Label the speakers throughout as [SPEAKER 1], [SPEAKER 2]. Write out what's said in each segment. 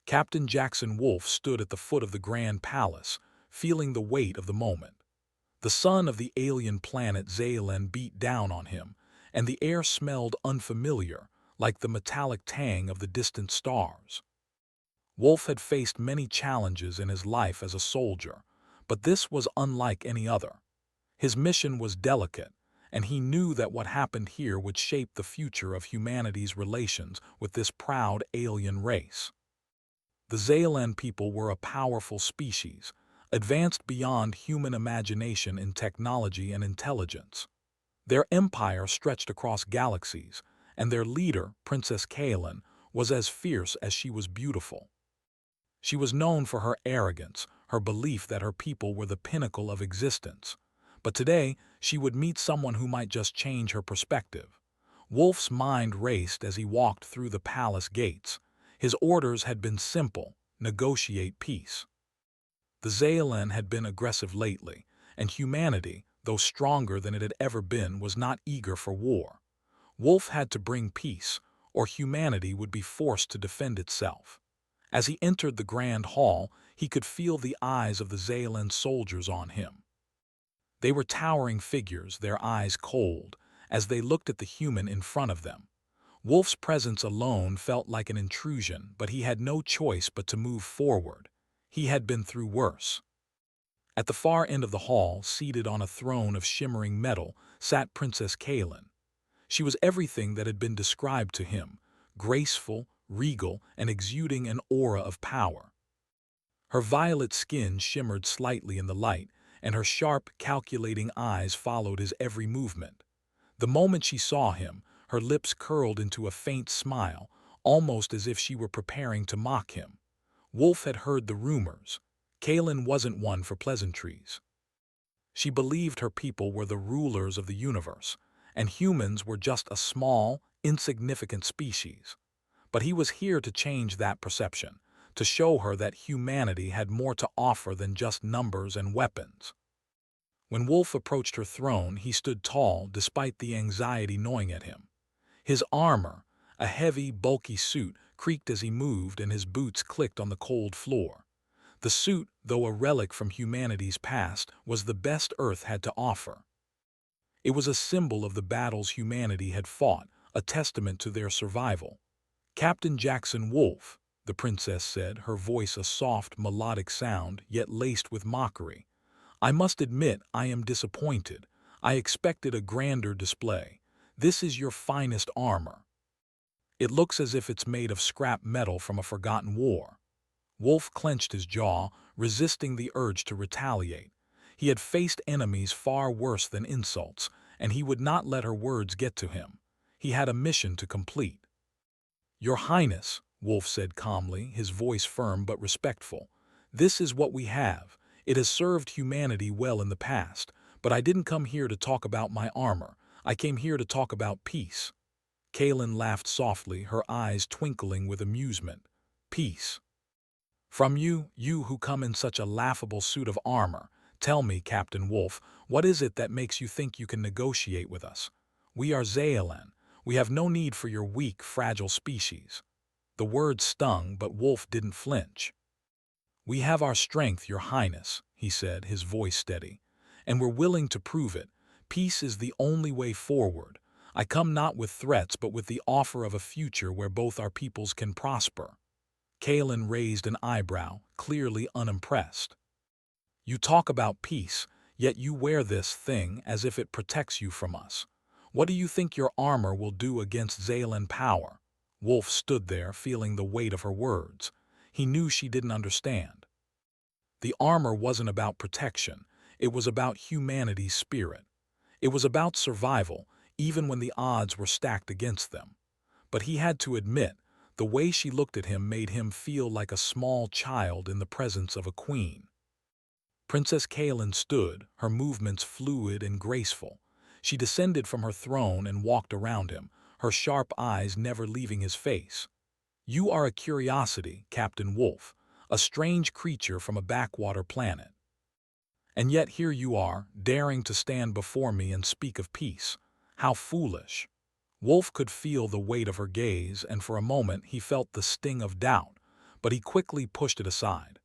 [SPEAKER 1] Captain Jackson Wolfe stood at the foot of the Grand Palace, feeling the weight of the moment. The sun of the alien planet Zaelen beat down on him, and the air smelled unfamiliar, like the metallic tang of the distant stars. Wolfe had faced many challenges in his life as a soldier, but this was unlike any other. His mission was delicate, and he knew that what happened here would shape the future of humanity's relations with this proud alien race. The Zaelen people were a powerful species, advanced beyond human imagination in technology and intelligence. Their empire stretched across galaxies, and their leader, Princess Kaelin, was as fierce as she was beautiful. She was known for her arrogance, her belief that her people were the pinnacle of existence. But today, she would meet someone who might just change her perspective. Wolfe's mind raced as he walked through the palace gates. His orders had been simple: negotiate peace. The Zaelen had been aggressive lately, and humanity, though stronger than it had ever been, was not eager for war. Wolfe had to bring peace, or humanity would be forced to defend itself. As he entered the grand hall, he could feel the eyes of the Zaelen soldiers on him. They were towering figures, their eyes cold, as they looked at the human in front of them. Wolfe's presence alone felt like an intrusion, but he had no choice but to move forward. He had been through worse. At the far end of the hall, seated on a throne of shimmering metal, sat Princess Kaelin. She was everything that had been described to him: graceful, regal, and exuding an aura of power. Her violet skin shimmered slightly in the light, and her sharp, calculating eyes followed his every movement. The moment she saw him, her lips curled into a faint smile, almost as if she were preparing to mock him. Wolfe had heard the rumors. Kaelin wasn't one for pleasantries. She believed her people were the rulers of the universe, and humans were just a small, insignificant species. But he was here to change that perception, to show her that humanity had more to offer than just numbers and weapons. When Wolfe approached her throne, he stood tall despite the anxiety gnawing at him. His armor, a heavy, bulky suit, creaked as he moved, and his boots clicked on the cold floor. The suit, though a relic from humanity's past, was the best Earth had to offer. It was a symbol of the battles humanity had fought, a testament to their survival. "Captain Jackson Wolfe," the princess said, her voice a soft, melodic sound, yet laced with mockery. "I must admit I am disappointed. I expected a grander display. This is your finest armor. It looks as if it's made of scrap metal from a forgotten war." Wolfe clenched his jaw, resisting the urge to retaliate. He had faced enemies far worse than insults, and he would not let her words get to him. He had a mission to complete. "Your Highness," Wolfe said calmly, his voice firm but respectful, "this is what we have. It has served humanity well in the past, but I didn't come here to talk about my armor. I came here to talk about peace." Kaelin laughed softly, her eyes twinkling with amusement. "Peace? From you, you who come in such a laughable suit of armor. Tell me, Captain Wolfe, what is it that makes you think you can negotiate with us? We are Zaelen. We have no need for your weak, fragile species." The words stung, but Wolfe didn't flinch. "We have our strength, Your Highness," he said, his voice steady, "and we're willing to prove it. Peace is the only way forward. I come not with threats, but with the offer of a future where both our peoples can prosper." Kaelin raised an eyebrow, clearly unimpressed. "You talk about peace, yet you wear this thing as if it protects you from us. What do you think your armor will do against Zaelen power?" Wolfe stood there, feeling the weight of her words. He knew she didn't understand. The armor wasn't about protection. It was about humanity's spirit. It was about survival, even when the odds were stacked against them. But he had to admit, the way she looked at him made him feel like a small child in the presence of a queen. Princess Kaelin stood, her movements fluid and graceful. She descended from her throne and walked around him, her sharp eyes never leaving his face. "You are a curiosity, Captain Wolfe, a strange creature from a backwater planet. And yet here you are, daring to stand before me and speak of peace. How foolish." Wolfe could feel the weight of her gaze, and for a moment he felt the sting of doubt. but he quickly pushed it aside.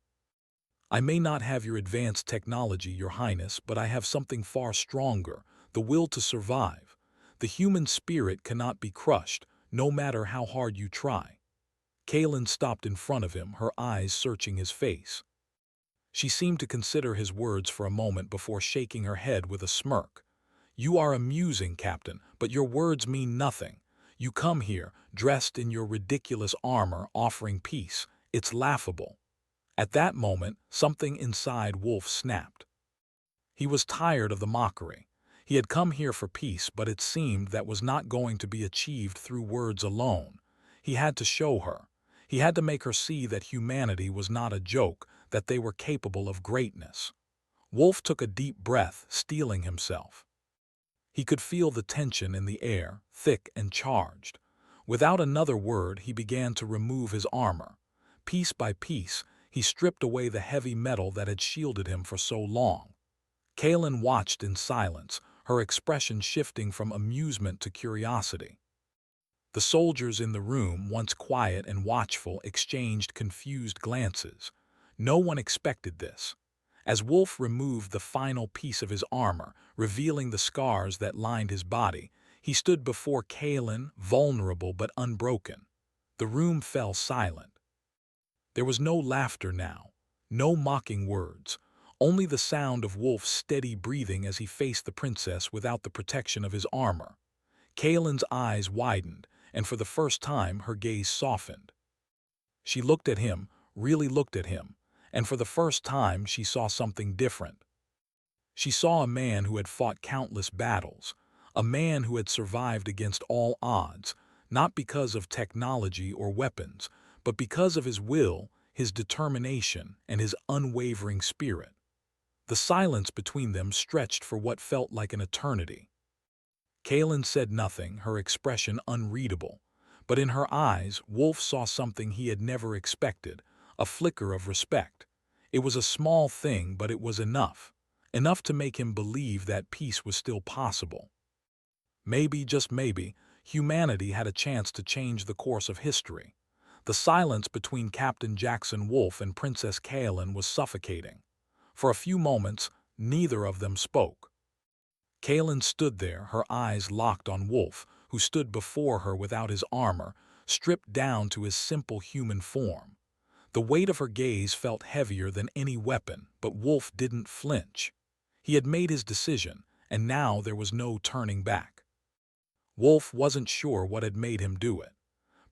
[SPEAKER 1] "I may not have your advanced technology, Your Highness, but I have something far stronger, the will to survive. The human spirit cannot be crushed, no matter how hard you try." Kaelin stopped in front of him, her eyes searching his face. She seemed to consider his words for a moment before shaking her head with a smirk. "You are amusing, Captain, but your words mean nothing. You come here, dressed in your ridiculous armor, offering peace. It's laughable." At that moment, something inside Wolf snapped. He was tired of the mockery. He had come here for peace, but it seemed that was not going to be achieved through words alone. He had to show her. He had to make her see that humanity was not a joke, that they were capable of greatness. Wolf took a deep breath, steeling himself. He could feel the tension in the air, thick and charged. Without another word, he began to remove his armor. Piece by piece, he stripped away the heavy metal that had shielded him for so long. Kaelin watched in silence, her expression shifting from amusement to curiosity. The soldiers in the room, once quiet and watchful, exchanged confused glances. No one expected this. As Wolf removed the final piece of his armor, revealing the scars that lined his body, he stood before Kaelin, vulnerable but unbroken. The room fell silent. There was no laughter now, no mocking words, only the sound of Wolf's steady breathing as he faced the princess without the protection of his armor. Kaelin's eyes widened, and for the first time her gaze softened. She looked at him, really looked at him, and for the first time she saw something different. She saw a man who had fought countless battles, a man who had survived against all odds, not because of technology or weapons, but because of his will, his determination, and his unwavering spirit. The silence between them stretched for what felt like an eternity. Kaelin said nothing, her expression unreadable, but in her eyes Wolf saw something he had never expected, a flicker of respect. It was a small thing, but it was enough to make him believe that peace was still possible. Maybe, just maybe, humanity had a chance to change the course of history. The silence between Captain Jackson Wolf and Princess Kaelin was suffocating. For a few moments, neither of them spoke. Kaelin stood there, her eyes locked on Wolf, who stood before her without his armor, stripped down to his simple human form. The weight of her gaze felt heavier than any weapon, but Wolf didn't flinch. He had made his decision, and now there was no turning back. Wolf wasn't sure what had made him do it.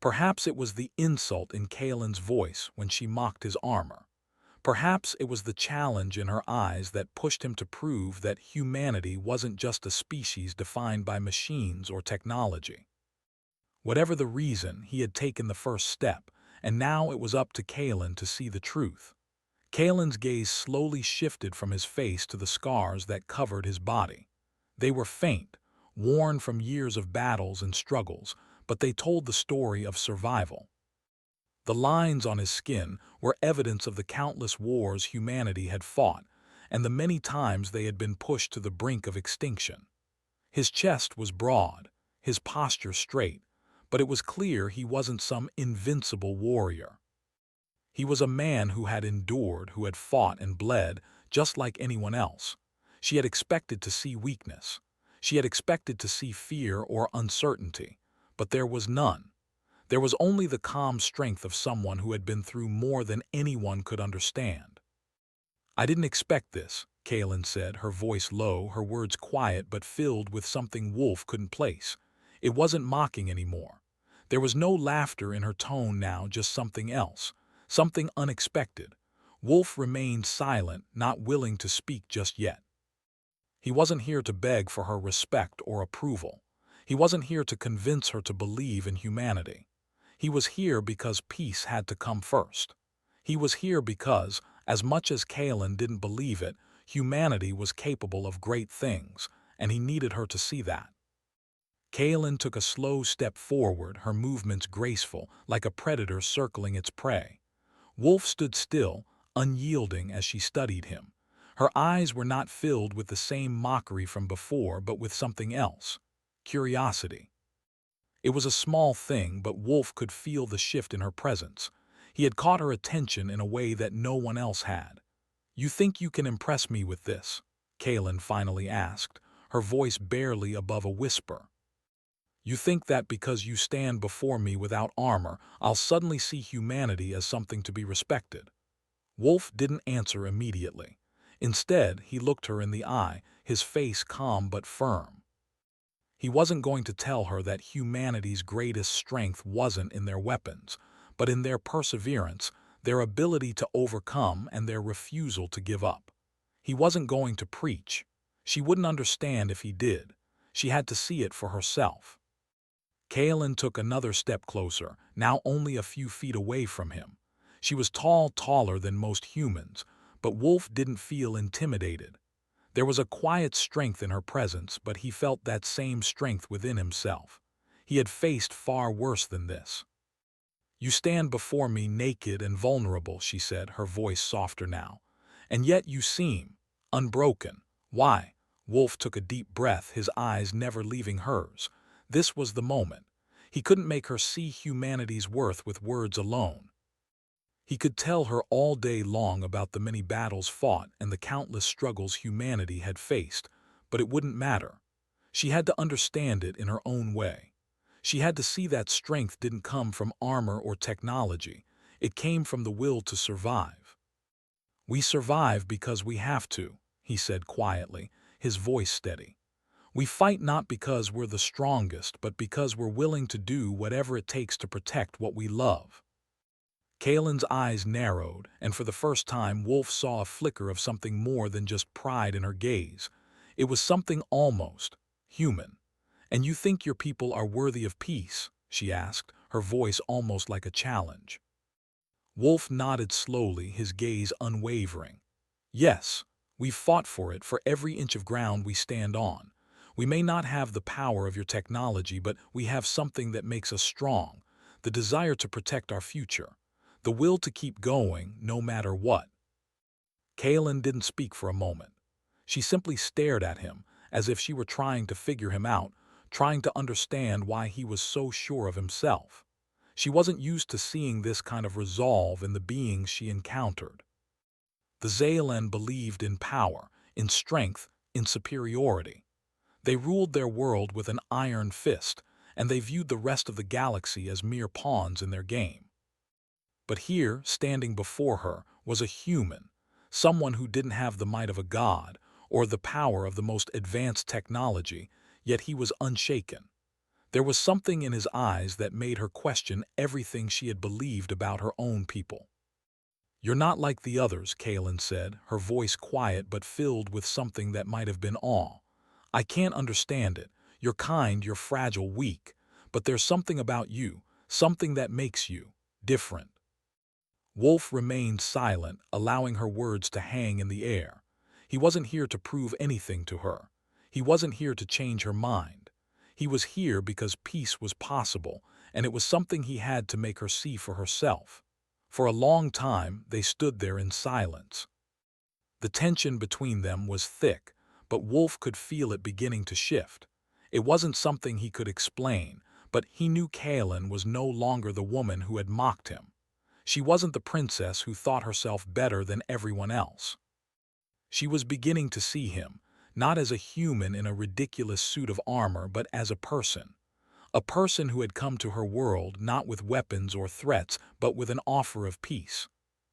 [SPEAKER 1] Perhaps it was the insult in Kaelin's voice when she mocked his armor. Perhaps it was the challenge in her eyes that pushed him to prove that humanity wasn't just a species defined by machines or technology. Whatever the reason, he had taken the first step, and now it was up to Kaelin to see the truth. Kaelin's gaze slowly shifted from his face to the scars that covered his body. They were faint, worn from years of battles and struggles, but they told the story of survival. The lines on his skin were evidence of the countless wars humanity had fought, and the many times they had been pushed to the brink of extinction. His chest was broad, his posture straight, but it was clear he wasn't some invincible warrior. He was a man who had endured, who had fought and bled, just like anyone else. She had expected to see weakness. She had expected to see fear or uncertainty, but there was none. There was only the calm strength of someone who had been through more than anyone could understand. "I didn't expect this," Kaelin said, her voice low, her words quiet but filled with something Wolf couldn't place. It wasn't mocking anymore. There was no laughter in her tone now, just something else, something unexpected. Wolf remained silent, not willing to speak just yet. He wasn't here to beg for her respect or approval. He wasn't here to convince her to believe in humanity. He was here because peace had to come first. He was here because, as much as Kaelin didn't believe it, humanity was capable of great things, and he needed her to see that. Kaelin took a slow step forward, her movements graceful, like a predator circling its prey. Wolf stood still, unyielding as she studied him. Her eyes were not filled with the same mockery from before, but with something else: curiosity. It was a small thing, but Wolf could feel the shift in her presence. He had caught her attention in a way that no one else had. "You think you can impress me with this?" Kaelin finally asked, her voice barely above a whisper. "You think that because you stand before me without armor, I'll suddenly see humanity as something to be respected?" Wolf didn't answer immediately. Instead, he looked her in the eye, his face calm but firm. He wasn't going to tell her that humanity's greatest strength wasn't in their weapons, but in their perseverance, their ability to overcome, and their refusal to give up. He wasn't going to preach. She wouldn't understand if he did. She had to see it for herself. Kaelin took another step closer, now only a few feet away from him. She was taller than most humans, but Wolf didn't feel intimidated. There was a quiet strength in her presence, but he felt that same strength within himself. He had faced far worse than this. "You stand before me naked and vulnerable," she said, her voice softer now. "And yet you seem unbroken. Why?" Wolf took a deep breath, his eyes never leaving hers. This was the moment. He couldn't make her see humanity's worth with words alone. He could tell her all day long about the many battles fought and the countless struggles humanity had faced, but it wouldn't matter. She had to understand it in her own way. She had to see that strength didn't come from armor or technology. It came from the will to survive. "We survive because we have to," he said quietly, his voice steady. "We fight not because we're the strongest, but because we're willing to do whatever it takes to protect what we love." Kaelin's eyes narrowed, and for the first time Wolf saw a flicker of something more than just pride in her gaze. It was something almost human. "And you think your people are worthy of peace?" she asked, her voice almost like a challenge. Wolf nodded slowly, his gaze unwavering. "Yes, we've fought for it, for every inch of ground we stand on. We may not have the power of your technology, but we have something that makes us strong, the desire to protect our future. The will to keep going, no matter what." Kaelin didn't speak for a moment. She simply stared at him, as if she were trying to figure him out, trying to understand why he was so sure of himself. She wasn't used to seeing this kind of resolve in the beings she encountered. The Zaelen believed in power, in strength, in superiority. They ruled their world with an iron fist, and they viewed the rest of the galaxy as mere pawns in their game. But here, standing before her, was a human, someone who didn't have the might of a god or the power of the most advanced technology, yet he was unshaken. There was something in his eyes that made her question everything she had believed about her own people. "You're not like the others," Kaelin said, her voice quiet but filled with something that might have been awe. "I can't understand it. You're kind, you're fragile, weak, but there's something about you, something that makes you different." Wolf remained silent, allowing her words to hang in the air. He wasn't here to prove anything to her. He wasn't here to change her mind. He was here because peace was possible, and it was something he had to make her see for herself. For a long time, they stood there in silence. The tension between them was thick, but Wolf could feel it beginning to shift. It wasn't something he could explain, but he knew Kaelin was no longer the woman who had mocked him. She wasn't the princess who thought herself better than everyone else. She was beginning to see him, not as a human in a ridiculous suit of armor, but as a person. A person who had come to her world not with weapons or threats, but with an offer of peace.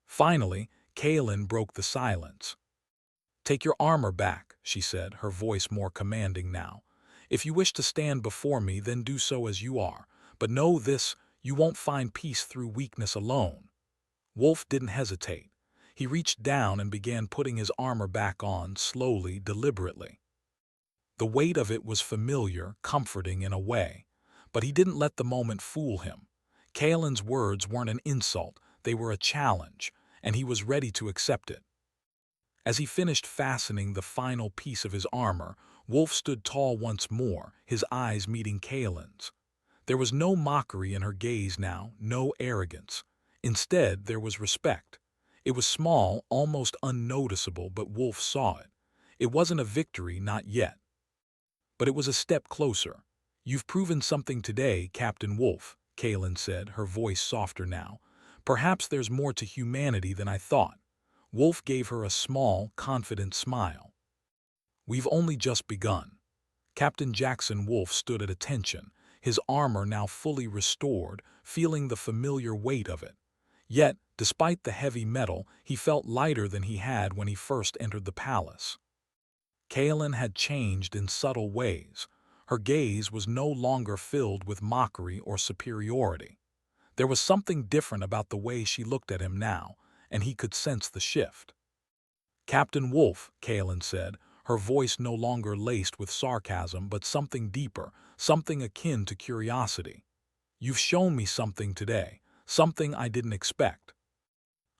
[SPEAKER 1] Finally, Kaelin broke the silence. "Take your armor back," she said, her voice more commanding now. "If you wish to stand before me, then do so as you are. But know this, you won't find peace through weakness alone." Wolf didn't hesitate. He reached down and began putting his armor back on, slowly, deliberately. The weight of it was familiar, comforting in a way. But he didn't let the moment fool him. Kaelin's words weren't an insult, they were a challenge, and he was ready to accept it. As he finished fastening the final piece of his armor, Wolf stood tall once more, his eyes meeting Kaelin's. There was no mockery in her gaze now, no arrogance. Instead, there was respect. It was small, almost unnoticeable, but Wolf saw it. It wasn't a victory, not yet. But it was a step closer. "You've proven something today, Captain Wolf," Kaelin said, her voice softer now. Perhaps there's more to humanity than I thought. Wolf gave her a small, confident smile. We've only just begun. Captain Jackson Wolf stood at attention, his armor now fully restored, feeling the familiar weight of it. Yet, despite the heavy metal, he felt lighter than he had when he first entered the palace. Kaelin had changed in subtle ways. Her gaze was no longer filled with mockery or superiority. There was something different about the way she looked at him now, and he could sense the shift. "Captain Wolf," Kaelin said, her voice no longer laced with sarcasm but something deeper, something akin to curiosity. "You've shown me something today, something I didn't expect.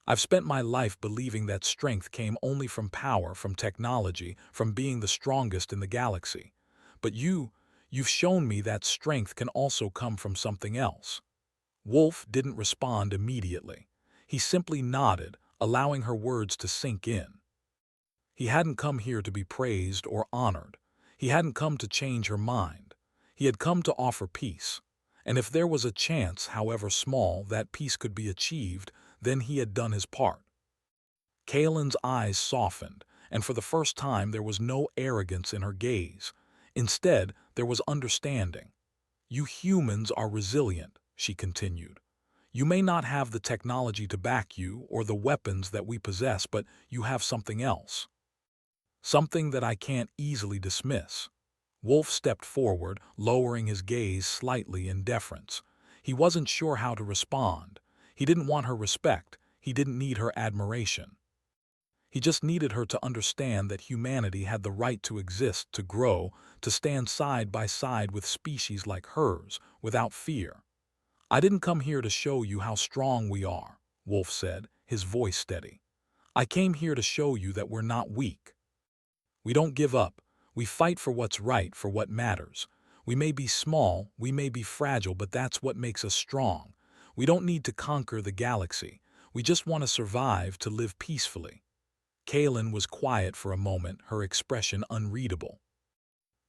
[SPEAKER 1] I've spent my life believing that strength came only from power, from technology, from being the strongest in the galaxy. But you've shown me that strength can also come from something else." Wolf didn't respond immediately. He simply nodded, allowing her words to sink in. He hadn't come here to be praised or honored. He hadn't come to change her mind. He had come to offer peace. And if there was a chance, however small, that peace could be achieved, then he had done his part. Kaelin's eyes softened, and for the first time there was no arrogance in her gaze. Instead, there was understanding. "You humans are resilient," she continued. "You may not have the technology to back you or the weapons that we possess, but you have something else. Something that I can't easily dismiss." Wolf stepped forward, lowering his gaze slightly in deference. He wasn't sure how to respond. He didn't want her respect. He didn't need her admiration. He just needed her to understand that humanity had the right to exist, to grow, to stand side by side with species like hers, without fear. "I didn't come here to show you how strong we are," Wolf said, his voice steady. "I came here to show you that we're not weak. We don't give up. We fight for what's right, for what matters. We may be small, we may be fragile, but that's what makes us strong. We don't need to conquer the galaxy. We just want to survive, to live peacefully." Kaelin was quiet for a moment, her expression unreadable.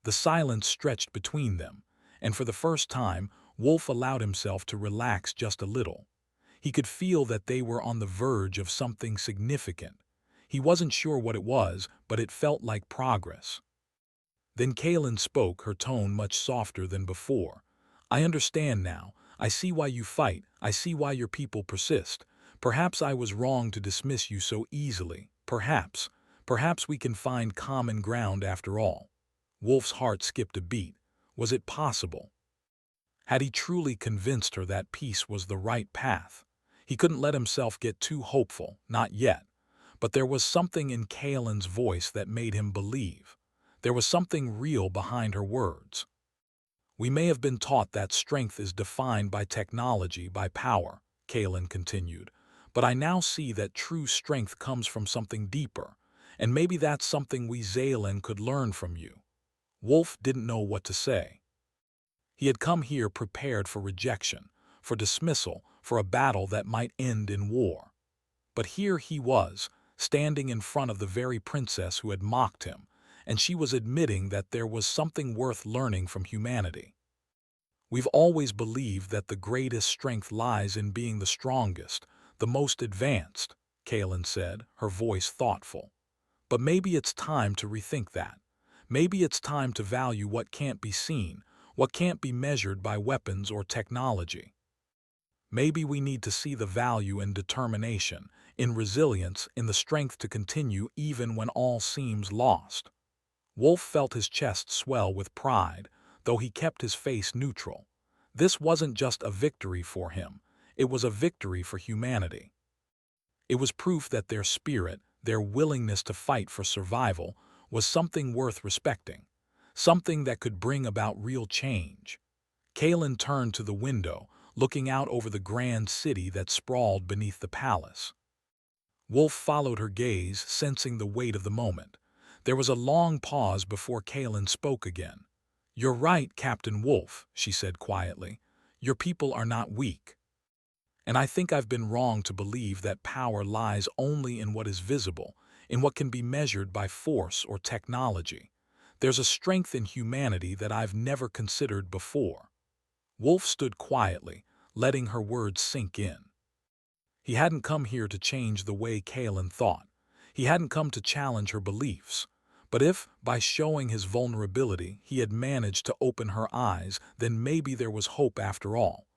[SPEAKER 1] The silence stretched between them, and for the first time, Wolf allowed himself to relax just a little. He could feel that they were on the verge of something significant. He wasn't sure what it was, but it felt like progress. Then Kaelin spoke, her tone much softer than before. "I understand now. I see why you fight. I see why your people persist. Perhaps I was wrong to dismiss you so easily. Perhaps we can find common ground after all." Wolf's heart skipped a beat. Was it possible? Had he truly convinced her that peace was the right path? He couldn't let himself get too hopeful, not yet. But there was something in Kaelin's voice that made him believe. There was something real behind her words. "We may have been taught that strength is defined by technology, by power," Kaelin continued. "But I now see that true strength comes from something deeper. And maybe that's something we Zaylin could learn from you." Wolf didn't know what to say. He had come here prepared for rejection, for dismissal, for a battle that might end in war. But here he was, standing in front of the very princess who had mocked him, and she was admitting that there was something worth learning from humanity. "We've always believed that the greatest strength lies in being the strongest, the most advanced," Kaelin said, her voice thoughtful. "But maybe it's time to rethink that. Maybe it's time to value what can't be seen, what can't be measured by weapons or technology. Maybe we need to see the value in determination, in resilience, in the strength to continue even when all seems lost." Wolf felt his chest swell with pride, though he kept his face neutral. This wasn't just a victory for him, it was a victory for humanity. It was proof that their spirit, their willingness to fight for survival, was something worth respecting, something that could bring about real change. Kaelin turned to the window, looking out over the grand city that sprawled beneath the palace. Wolf followed her gaze, sensing the weight of the moment. There was a long pause before Kaelin spoke again. "You're right, Captain Wolf," she said quietly. "Your people are not weak. And I think I've been wrong to believe that power lies only in what is visible, in what can be measured by force or technology. There's a strength in humanity that I've never considered before." Wolf stood quietly, letting her words sink in. He hadn't come here to change the way Kaelin thought. He hadn't come to challenge her beliefs. But if, by showing his vulnerability, he had managed to open her eyes, then maybe there was hope after all.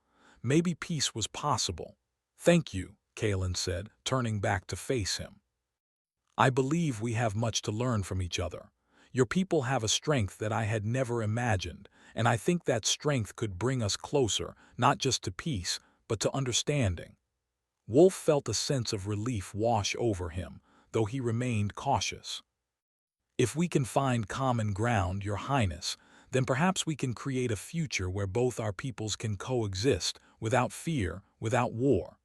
[SPEAKER 1] Maybe peace was possible. "Thank you," Kaelin said, turning back to face him. "I believe we have much to learn from each other. Your people have a strength that I had never imagined, and I think that strength could bring us closer, not just to peace, but to understanding." Wolf felt a sense of relief wash over him, though he remained cautious. "If we can find common ground, Your Highness, then perhaps we can create a future where both our peoples can coexist, without fear, without war."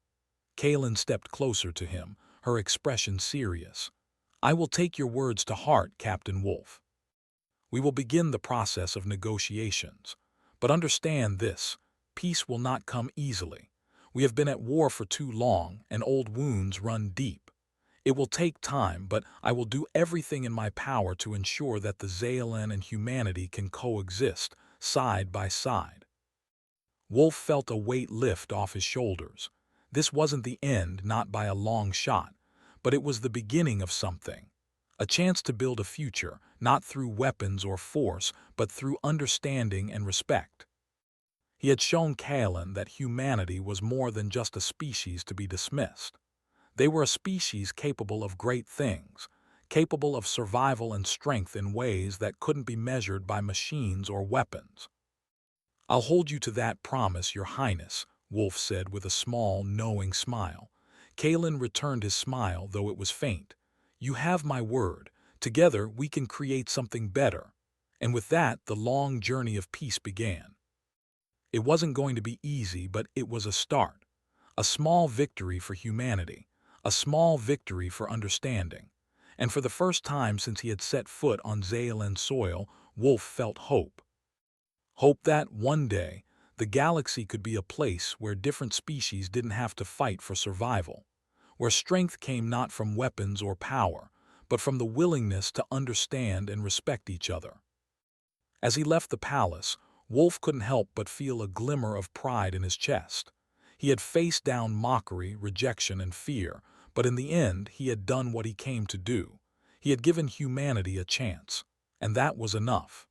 [SPEAKER 1] Kaelin stepped closer to him, her expression serious. "I will take your words to heart, Captain Wolf. We will begin the process of negotiations. But understand this, peace will not come easily. We have been at war for too long, and old wounds run deep. It will take time, but I will do everything in my power to ensure that the Zaelin and humanity can coexist, side by side." Wolf felt a weight lift off his shoulders. This wasn't the end, not by a long shot, but it was the beginning of something. A chance to build a future, not through weapons or force, but through understanding and respect. He had shown Kaelin that humanity was more than just a species to be dismissed. They were a species capable of great things, capable of survival and strength in ways that couldn't be measured by machines or weapons. "I'll hold you to that promise, Your Highness," Wolf said with a small, knowing smile. Kaelin returned his smile, though it was faint. "You have my word. Together we can create something better." And with that, the long journey of peace began. It wasn't going to be easy, but it was a start. A small victory for humanity. A small victory for understanding. And for the first time since he had set foot on Zaelin soil, Wolf felt hope. Hope that, one day, the galaxy could be a place where different species didn't have to fight for survival, where strength came not from weapons or power, but from the willingness to understand and respect each other. As he left the palace, Wolf couldn't help but feel a glimmer of pride in his chest. He had faced down mockery, rejection, and fear, but in the end he had done what he came to do. He had given humanity a chance, and that was enough.